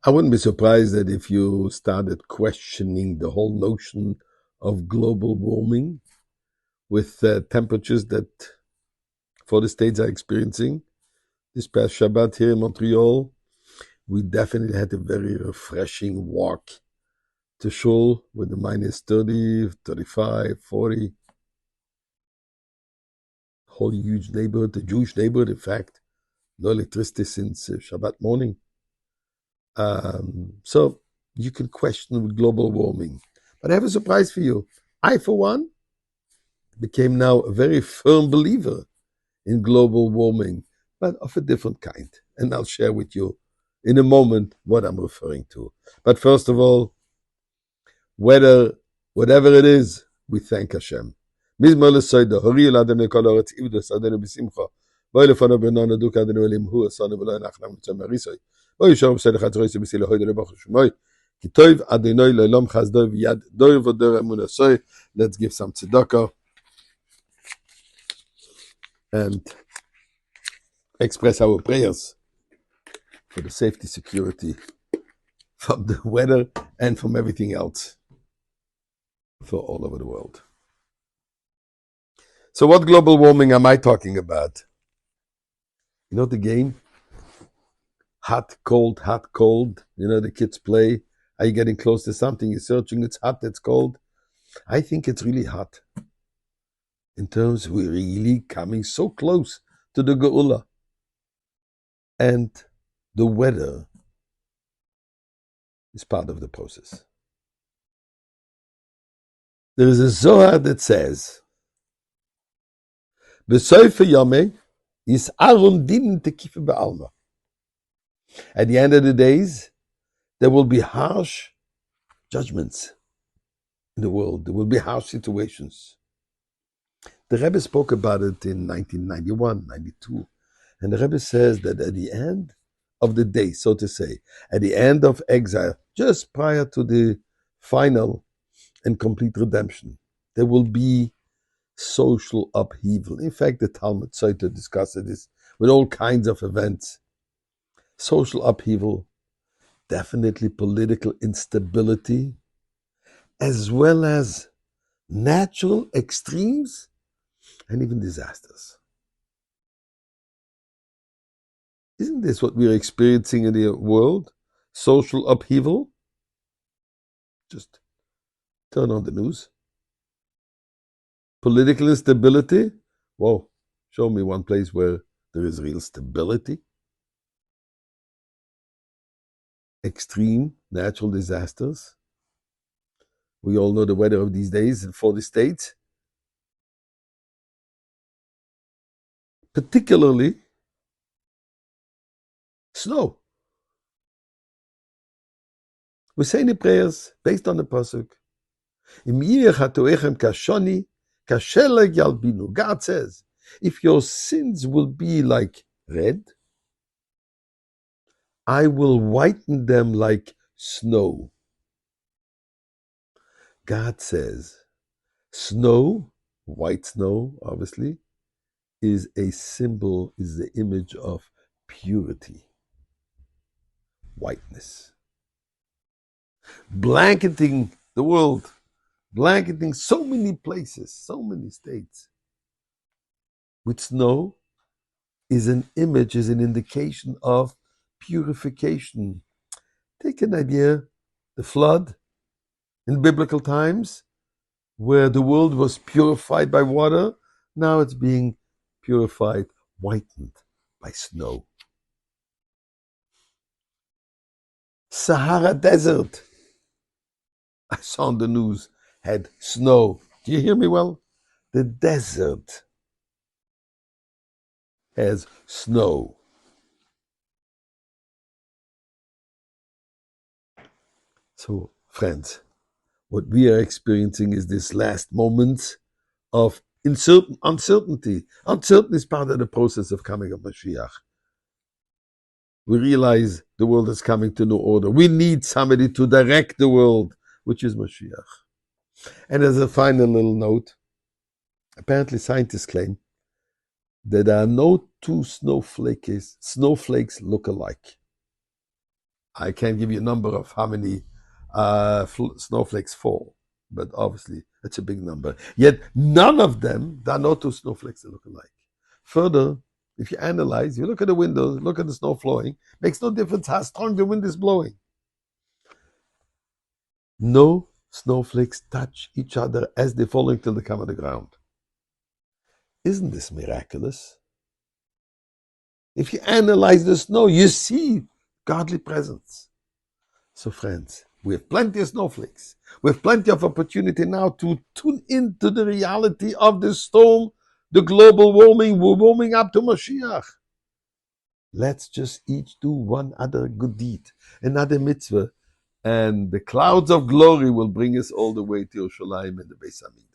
I wouldn't be surprised that if you started questioning the whole notion of global warming with temperatures that for the states are experiencing. This past Shabbat here in Montreal, we definitely had a very refreshing walk to shul with the minus 30, 35, 40. Whole huge neighborhood, a Jewish neighborhood, in fact. No electricity since Shabbat morning. So you can question global warming. But I have a surprise for you. I, for one, became now a very firm believer in global warming, but of a different kind. And I'll share with you in a moment what I'm referring to. But first of all, whatever it is, we thank Hashem. מזמור לסוידו, הורי ילדנו לכל הארץ, עבדו שדנו בשמחה. בואי לפניו בנונו דוק אדנו אלים הוא עשנו ולא אנחנו נמצא מריסוי. בואי ישור בסדר חצרויסי בסילה הוידו לבחר שמוי. כי טוב אדינוי לעולם חסדו ויד דור ודור אמונה סוי. Let's give some tzedakah and express our prayers for the safety, security from the weather and from everything else for all over the world. So what global warming am I talking about? You know the game? Hot, cold, hot, cold. You know the kids play. Are you getting close to something? You're searching, it's hot, it's cold. I think it's really hot. In terms, we're really coming so close to the Geula. And the weather is part of the process. There is a Zohar that says, B'soife yomei is arum din tekife be'alma. At the end of the days, there will be harsh judgments in the world. There will be harsh situations. The Rebbe spoke about it in 1991, 92. And the Rebbe says that at the end of the day, so to say, at the end of exile, just prior to the final and complete redemption, there will be social upheaval. In fact, the Talmud Sota discusses this with all kinds of events. Social upheaval, definitely political instability, as well as natural extremes and even disasters. Isn't this what we're experiencing in the world? Social upheaval? Just turn on the news. Political instability? Whoa, show me one place where there is real stability. Extreme natural disasters. We all know the weather of these days in 40 states. Particularly snow. We say in the prayers based on the pasuk. God says, if your sins will be like red, I will whiten them like snow. God says, snow, white snow, obviously, is a symbol, is the image of purity, whiteness. Blanketing the world, blanketing so many places, so many states. With snow is an image, is an indication of purification. Take an idea, the flood in biblical times, where the world was purified by water, now it's being purified, whitened by snow. Sahara Desert, I saw on the news, had snow. Do you hear me well? The desert has snow. So, friends, what we are experiencing is this last moment of uncertainty. Uncertainty is part of the process of coming of Mashiach. We realize the world is coming to new order. We need somebody to direct the world, which is Mashiach. And as a final little note, apparently scientists claim that there are no two snowflakes look alike. I can't give you a number of how many snowflakes fall, but obviously it's a big number. Yet none of them, there are no two snowflakes that look alike. Further, if you analyze, you look at the windows, look at the snow flowing, makes no difference how strong the wind is blowing. No snowflakes touch each other as they're falling till they come on the ground. Isn't this miraculous? If you analyze the snow, you see godly presence. So friends, we have plenty of snowflakes. We have plenty of opportunity now to tune into the reality of the storm, the global warming. We're warming up to Mashiach. Let's just each do one other good deed, another mitzvah, and the clouds of glory will bring us all the way to Yerushalayim and the Beis Hamikdash.